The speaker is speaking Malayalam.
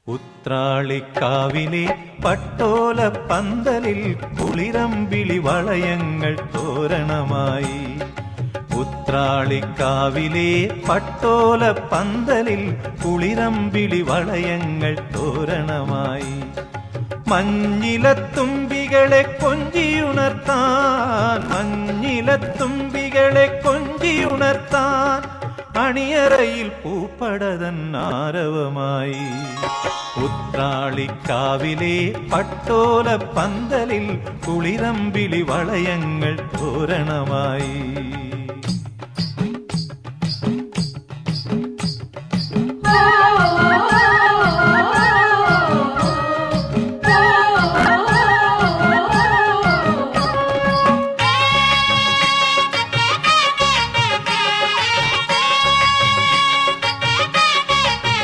ഉത്രാളിക്കാവിലെ പട്ടോല പന്തലിൽ കുളിരമ്പിളി വളയങ്ങൾ തോരണമായി. ഉത്രാളിക്കാവിലെ പട്ടോല പന്തലിൽ കുളിരമ്പിളി വളയങ്ങൾ തോരണമായി. മഞ്ഞിലത്തുമ്പികളെ കൊഞ്ചിയുണർത്താൻ, മഞ്ഞിലത്തുമ്പികളെ കൊഞ്ചിയുണർത്താൻ അണിയറയിൽ പൂപ്പടതൻ ആരവമായി. ഉത്രാളിക്കാവിലെ പട്ടോല പന്തലിൽ കുളിരമ്പിളി വളയങ്ങൾ തോരണമായി.